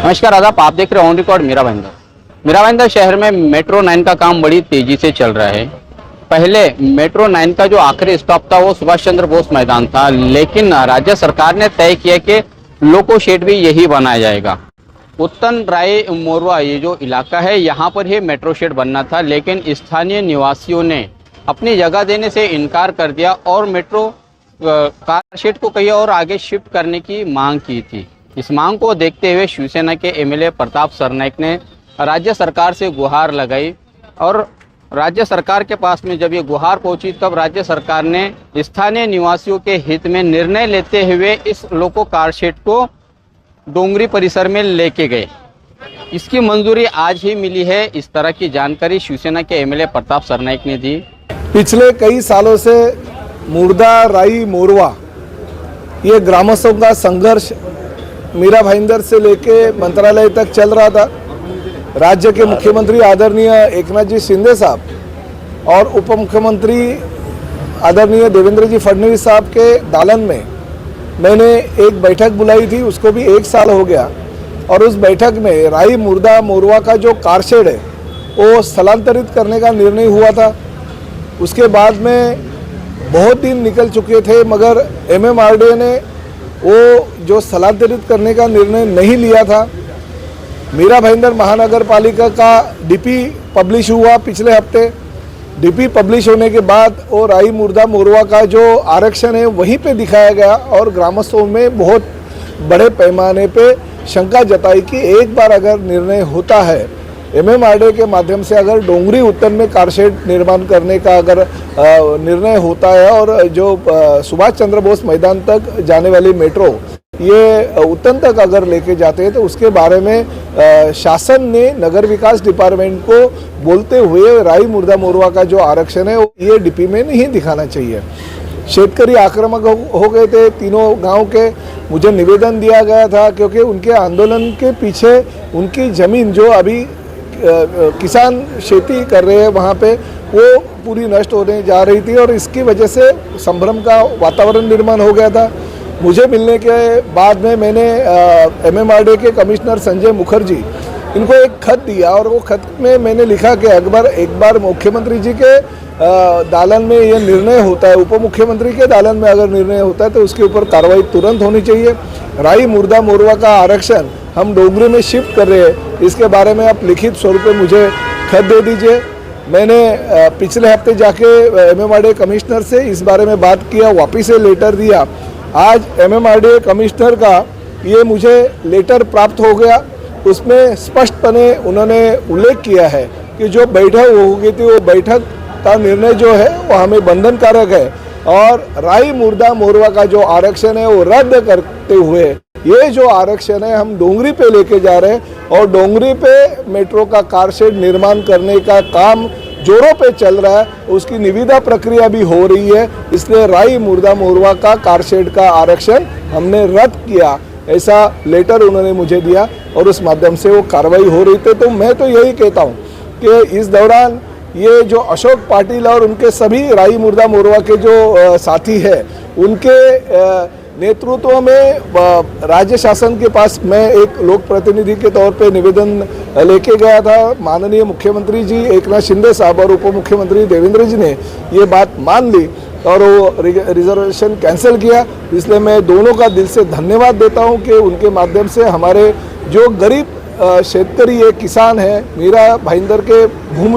नमस्कार आदाब, आप देख रहे हैं ऑन रिकॉर्ड मीरा भाईंदर। मीरा भाईंदर शहर में मेट्रो 9 का काम बड़ी तेजी से चल रहा है। पहले मेट्रो 9 का जो आखिरी स्टॉप था वो सुभाष चंद्र बोस मैदान था, लेकिन राज्य सरकार ने तय किया कि लोको शेड भी यही बनाया जाएगा। उत्तन राय मोरवा ये जो इलाका है यहाँ पर ही मेट्रो शेड बनना था, लेकिन स्थानीय निवासियों ने अपनी जगह देने से इनकार कर दिया और मेट्रो कार शेड को कहीं और आगे शिफ्ट करने की मांग की थी। इस मांग को देखते हुए शिवसेना के एमएलए प्रताप सरनाईक ने राज्य सरकार से गुहार लगाई और राज्य सरकार के पास में जब ये गुहार पहुंची तब राज्य सरकार ने स्थानीय निवासियों के हित में निर्णय लेते हुए इस लोको कार शेड को डोंगरी परिसर में लेके गए। इसकी मंजूरी आज ही मिली है। इस तरह की जानकारी शिवसेना के एमएलए प्रताप सरनाईक ने दी। पिछले कई सालों से मुर्दा राई मोरवा ये ग्रामस्थों का संघर्ष मीरा भाईंदर से लेके मंत्रालय तक चल रहा था। राज्य के मुख्यमंत्री आदरणीय एकनाथ जी शिंदे साहब और उप मुख्यमंत्री आदरणीय देवेंद्र जी फडणवीस साहब के दालन में मैंने एक बैठक बुलाई थी, उसको भी 1 साल हो गया। और उस बैठक में राई मुर्दा मोरवा का जो कारशेड है वो स्थलांतरित करने का निर्णय हुआ था। उसके बाद में बहुत दिन निकल चुके थे, मगर एमएमआरडीए ने वो जो स्थलांतरित करने का निर्णय नहीं लिया था। मीरा भाईंदर महानगर पालिका का डीपी पब्लिश हुआ पिछले हफ्ते। डीपी पब्लिश होने के बाद वो राई मुर्दा मोरवा का जो आरक्षण है वहीं पे दिखाया गया और ग्रामस्थों में बहुत बड़े पैमाने पे शंका जताई कि एक बार अगर निर्णय होता है एमएमआरडीए के माध्यम से, अगर डोंगरी उत्तर में कारशेड निर्माण करने का अगर निर्णय होता है और जो सुभाष चंद्र बोस मैदान तक जाने वाली मेट्रो ये उत्तन तक अगर लेके जाते हैं तो उसके बारे में शासन ने नगर विकास डिपार्टमेंट को बोलते हुए राई मुर्दा मोरवा का जो आरक्षण है ये डीपी में नहीं दिखाना चाहिए। शेतकरी आक्रामक हो गए थे तीनों गांव के। मुझे निवेदन दिया गया था क्योंकि उनके आंदोलन के पीछे उनकी ज़मीन जो अभी किसान खेती कर रहे हैं वहाँ पे वो पूरी नष्ट होने जा रही थी और इसकी वजह से संभ्रम का वातावरण निर्माण हो गया था। मुझे मिलने के बाद में मैंने एमएमआरडीए के कमिश्नर संजय मुखर्जी इनको एक खत दिया और वो खत में मैंने लिखा कि एक बार मुख्यमंत्री जी के दालन में ये निर्णय होता है, उप मुख्यमंत्री के दालन में अगर निर्णय होता है तो उसके ऊपर कार्रवाई तुरंत होनी चाहिए। राई मुर्दा मोरवा का आरक्षण हम डोंगरी में शिफ्ट कर रहे हैं, इसके बारे में आप लिखित स्वरूप में मुझे खत दे दीजिए। मैंने पिछले हफ्ते जाके एमएमआरडीए कमिश्नर से इस बारे में बात किया, वापिस से लेटर दिया। आज एमएमआरडीए कमिश्नर का ये मुझे लेटर प्राप्त हो गया। उसमें स्पष्टपणे उन्होंने उल्लेख किया है कि जो बैठक हो गई थी वो बैठक का निर्णय जो है वो हमें बंधनकारक है और राई मुर्दा मोरवा का जो आरक्षण है वो रद्द करते हुए ये जो आरक्षण है हम डोंगरी पे लेके जा रहे हैं और डोंगरी पे मेट्रो का कारशेड निर्माण करने का काम जोरों पे चल रहा है। उसकी निविदा प्रक्रिया भी हो रही है, इसलिए राई मुर्दा मोरवा का कारशेड का आरक्षण हमने रद्द किया, ऐसा लेटर उन्होंने मुझे दिया और उस माध्यम से वो कार्रवाई हो रही थी। तो मैं तो यही कहता हूँ कि इस दौरान ये जो अशोक पाटिल और उनके सभी राई मुर्दा मोरवा के जो साथी हैं उनके नेतृत्व में राज्य शासन के पास मैं एक लोक प्रतिनिधि के तौर पे निवेदन लेके गया था। माननीय मुख्यमंत्री जी एकनाथ शिंदे साहब और उप मुख्यमंत्री देवेंद्र जी ने ये बात मान ली और वो रिजर्वेशन कैंसिल किया। इसलिए मैं दोनों का दिल से धन्यवाद देता हूं कि उनके माध्यम से हमारे जो गरीब शेतकरी है, किसान है, मीरा भाईंदर के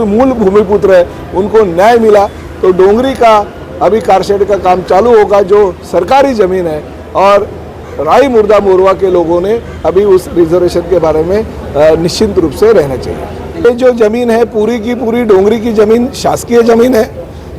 मूल भूमिपुत्र है, उनको न्याय मिला। तो डोंगरी का अभी कारशेड का काम चालू होगा जो सरकारी ज़मीन है और राई मुर्दा मोरवा के लोगों ने अभी उस रिजर्वेशन के बारे में निश्चिंत रूप से रहना चाहिए। ये जो ज़मीन है पूरी की पूरी डोंगरी की ज़मीन शासकीय ज़मीन है।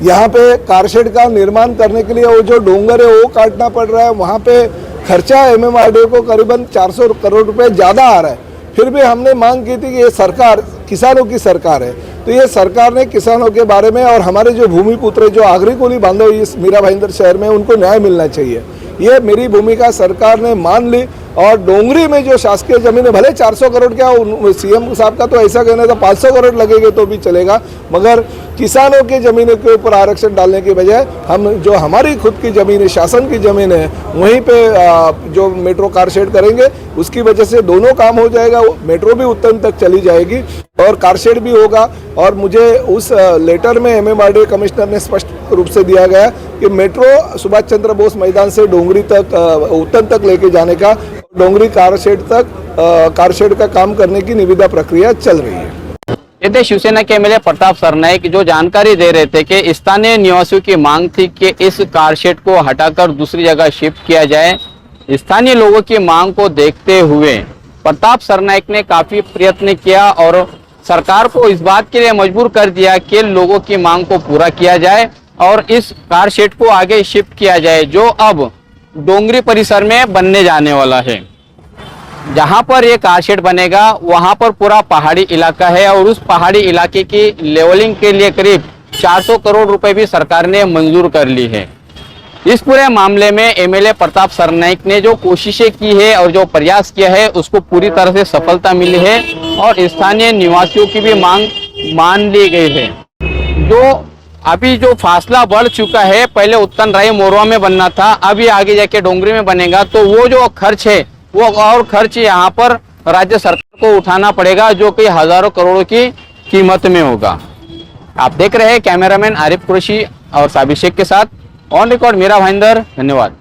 यहाँ पे कारशेड का निर्माण करने के लिए वो जो डोंगर है वो काटना पड़ रहा है। वहाँ पे खर्चा एमएमआरडीए को करीबन 400 करोड़ रुपए ज़्यादा आ रहा है। फिर भी हमने मांग की थी कि ये सरकार किसानों की सरकार है, तो ये सरकार ने किसानों के बारे में और हमारे जो भूमिपुत्र जो आगरी कोली बांधव इस मीरा भाईंदर शहर में उनको न्याय मिलना चाहिए। ये मेरी भूमिका सरकार ने मान ली और डोंगरी में जो शासकीय जमीन है, भले 400 करोड़ क्या, सीएम साहब का तो ऐसा कहना था 500 करोड़ लगेंगे तो भी चलेगा, मगर किसानों की जमीनों के ऊपर आरक्षण डालने की बजाय हम जो हमारी खुद की जमीन है, शासन की जमीन है, वहीं पे जो मेट्रो कार शेड करेंगे, उसकी वजह से दोनों काम हो जाएगा। मेट्रो भी उत्तम तक चली जाएगी और कार शेड भी होगा। और मुझे उस लेटर में MMRDA कमिश्नर ने स्पष्ट रूप से दिया गया कि मेट्रो सुभाष चंद्र बोस मैदान से डोंगरी तक, उत्तन तक लेके जाने का, डोंगरी कार शेड तक कार शेड का काम करने की निविदा प्रक्रिया चल रही है। ये थे शिवसेना के एमएलए प्रताप सरनाईक, जो जानकारी दे रहे थे कि स्थानीय निवासियों की मांग थी कि इस कार शेड को हटाकर दूसरी जगह शिफ्ट किया जाए। स्थानीय लोगों की मांग को देखते हुए प्रताप सरनाईक ने काफी प्रयत्न किया और सरकार को इस बात के लिए मजबूर कर दिया कि लोगों की मांग को पूरा किया जाए और इस कार शेड को आगे शिफ्ट किया जाए, जो अब डोंगरी परिसर में बनने जाने वाला है। जहां पर ये कार शेड बनेगा वहां पर पूरा पहाड़ी इलाका है और उस पहाड़ी इलाके की लेवलिंग के लिए करीब 400 करोड़ रुपए भी सरकार ने मंजूर कर ली है। इस पूरे मामले में एमएलए प्रताप सरनाईक ने जो कोशिशें की है और जो प्रयास किया है, उसको पूरी तरह से सफलता मिली है और स्थानीय निवासियों की भी मांग मान ली गई है। जो अभी जो फासला बढ़ चुका है, पहले उत्तन राई मोरवा में बनना था, अभी आगे जाके डोंगरी में बनेगा, तो वो जो खर्च है वो और खर्च यहाँ पर राज्य सरकार को उठाना पड़ेगा, जो कि हजारों करोड़ों की कीमत में होगा। आप देख रहे हैं कैमरामैन आरिफ कुरैशी और साबिर शेख के साथ ऑन रिकॉर्ड मीरा भाईंदर। धन्यवाद।